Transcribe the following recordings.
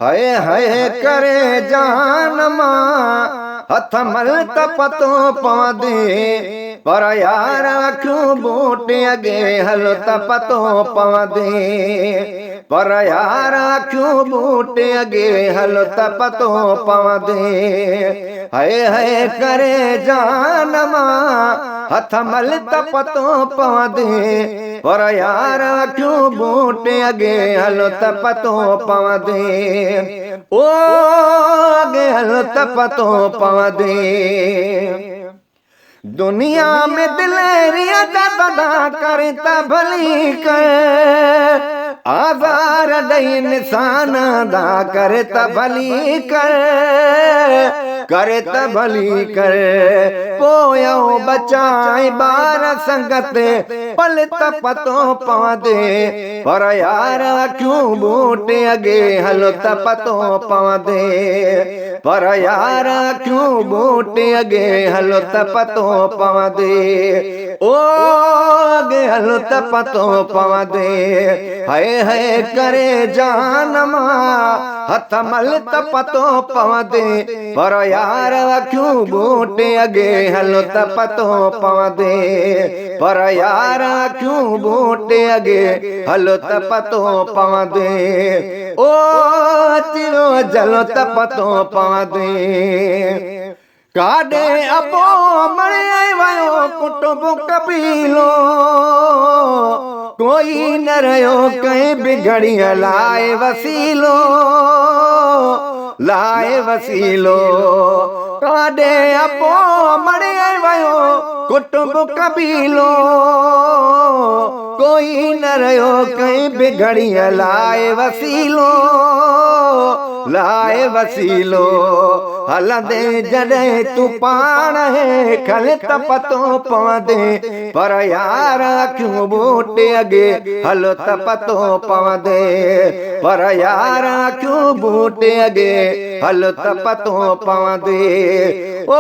हाय हाय करे जान मां हथ मल त पतो पवंदे पर यार अखियूं बूटे अगे हल त पतो पवंदे पर यार अखियूं बूटे अगे हल त पतो पवंदे हाय हाय करे जान मां हथ मल त पतो पवंदे पर यार अखियूं बूटे अगे हल त पतो पवंदे ओ अगे हल त पतो पवंदे दुनिया में दिलेरिया तदा करे त भली कर आज़ार ॾई निशान दा करे त भली करे त भली कर पोयो बचाए बार संगत पल त पतो पवंदे पर यार अखियूं बूटे अगे हल त पतो पवंदे पर यार अखियूं बूटे अगे हल त पतो पवंदे ओ अगे हल त पतो पवंदे हाय हाय करे जान मां हथ मल त पतो पवंदे पर यार अखियूं बूटे अगे हल त पतो पवंदे पर यार अखियूं बूटे अगे हल त पतो पवंदे ओ चिरो जल त पतो पवंदे काॾे अबो मणे वयो कुटुंब कबीलो कोई न रहियो कंहिं बिगड़ीअ लाइ वसीलो काॾे अबो मणे वयो कुटुंब कबीलो कोई न रहियो कंहिं बिगड़ीअ लाइ वसीलो हलंदे जॾहिं तूं पाण है खल त पतो पवंदे पर यार अखियूं बूटे अगे हल त पतो पवंदे पर यार अखियूं बूटे अगे हल त पतो पवंदे ओ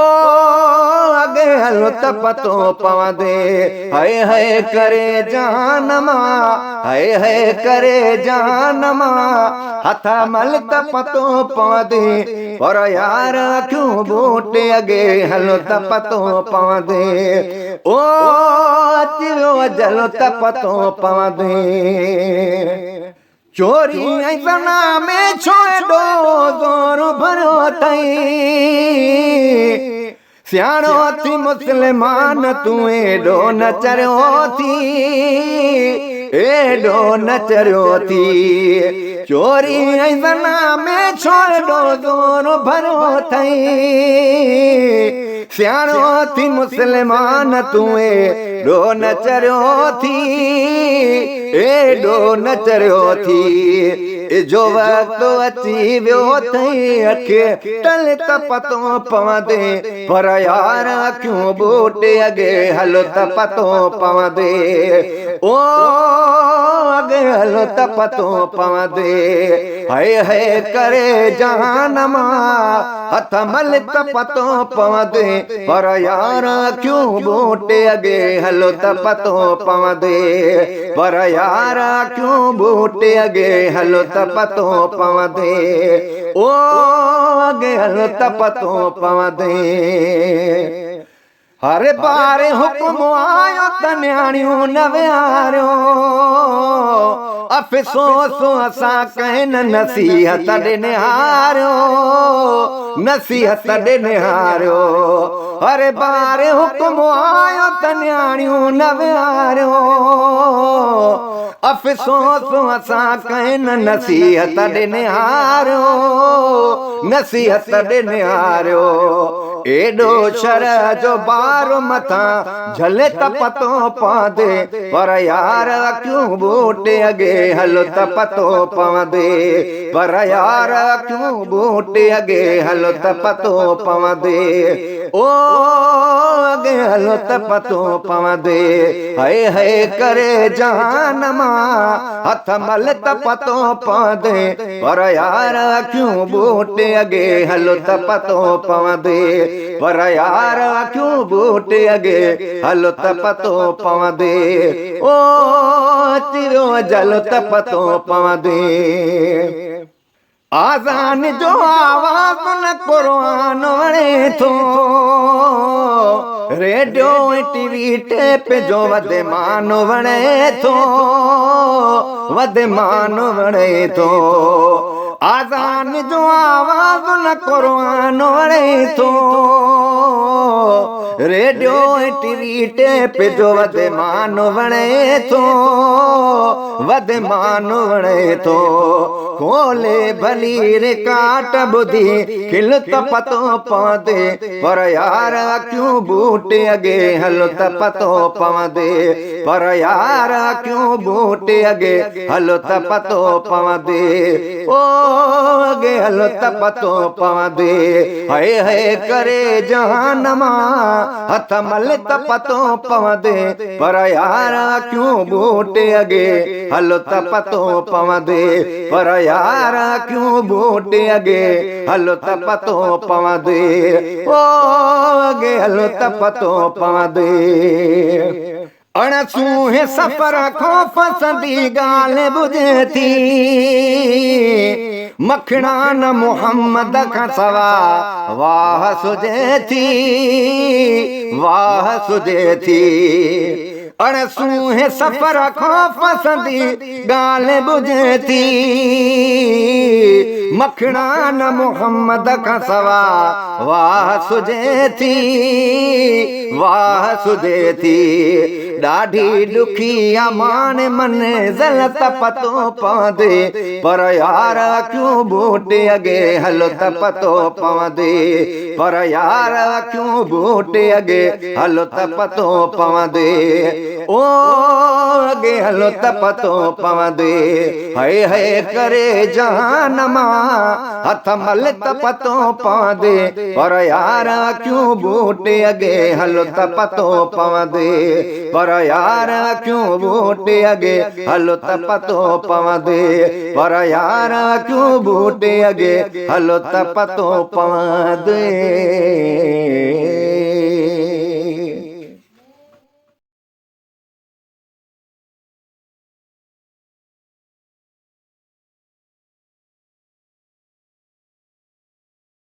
अगे हल त पतो पवंदे हाय हाय करे जान मां हाय हाय करे जान मां हथ मल त पतो पवंदे पर यार अखियूं बूटे अगे हल त पतो पवंदे ओ चिरो जल त पतो पवंदे चोरी ऐं ज़ना में छो एॾो ज़ोर भरियो अथई सियाणो थी मुस्लमान तूं एॾो न चरियो थी चोरी ऐं ज़ना में छो एॾो ज़ोर भरियो अथई सियाणो थी मुस्लमान तूं एॾो न चरियो थी जो वक़्तु अची वियो अथई अखे टल त पतो पवंदे पर यार अखियूं बूटे अगे हल त पतो पवंदे ओ अगे हल त पतो पवंदे हाय हाय करे जान मां हथ मल त पतो पवंदे पर यार अखियूं बूटे अगे हल त पतो पवंदे पर यार अखियूं बूटे अगे हल त पतो पवंदे ओ अगे हल त पतो पवंदे हर बार हुकुम आयो त न्याणियूं न विहारियो अफ़सोस असां कंहिं नसीहत ॾिनिहारियो हर बार हुकुम आयो त न्याणियूं न विहारियो अफ़सोस असां कंहिं नसीहत ॾिनिहारियो एॾो शरह जो बार मथां झले त पतो पवंदे पर यार अखियूं बूटे अगे हल त पतो पवंदे पर यार अखियूं बूटे अगे हल त पतो पवंदे ओ अगे हल त पतो पवंदे हाय हाय करे जान मां हथ मल त पतो पवंदे पर यार अखियूं बूटे अगे हल त पतो पवंदे पर यार अखियूं बूटे अगे हल त पतो पवंदे ओ चिरो जल त पतो पवंदे आज़ान जो आवाज़ न कुरान वणे थो, रेडियो टीवी टेप जो वधे मान वणे थो, वधे मान वणे थो। आज़ान जो आवाज़ न कुरान वणे थो, रेडियो टीवी टेप जो वधे मान वणे थो, वधे मान वणे थो। खोले भली रिकाट ॿुधी खिल त पतो पवंदे, पर यार अखियूं बूटे अॻे हल त पतो पवंदे, पर यार अखियूं बूटे अॻे हल त पतो पवंदे, ओ अॻे हल त पतो पवंदे। हाय हाय करे जहान मां हथ मल त पतो पवंदे, पर यार अखियूं बूटे अॻे हल त पतो पवंदे, पर यार क्यों बूटे अगे हलो त पतो पवंदे, ओ अगे हलो त पतो पवंदे। अणसूहे सफ़र खां फसंदी ॻाल्हि ॿुधे थी, मखणा न मुहम्मद खां सवा वाह सुझे थी, वाह सुझे थी। अणसूहे सफ़र खां फसंदी ॻाल्हि ॿुधे थी, मखणा न मुहम्मद खां सवा वाह सुझे थी, वाह सुझे थी। ॾाढी ॾुखी अमान मंज़िल त पतो पवंदे, पर यार अखियूं बूटे अॻे हलो त पतो पवंदे, पर यार अखियूं बूटे अॻे हलो त पतो पवंदे, ओ अॻे हलो त पतो पवंदे। हाय हाय करे जहान मां हथ मल त पतो पवंदे, पर यार अखियूं बूटे अॻे हलो त पतो पवंदे, पर यार अखियूं बूटे अॻे हलो त पतो पवंदे, पर यार अखियूं बूटे अॻे हलो त पतो पवंदे।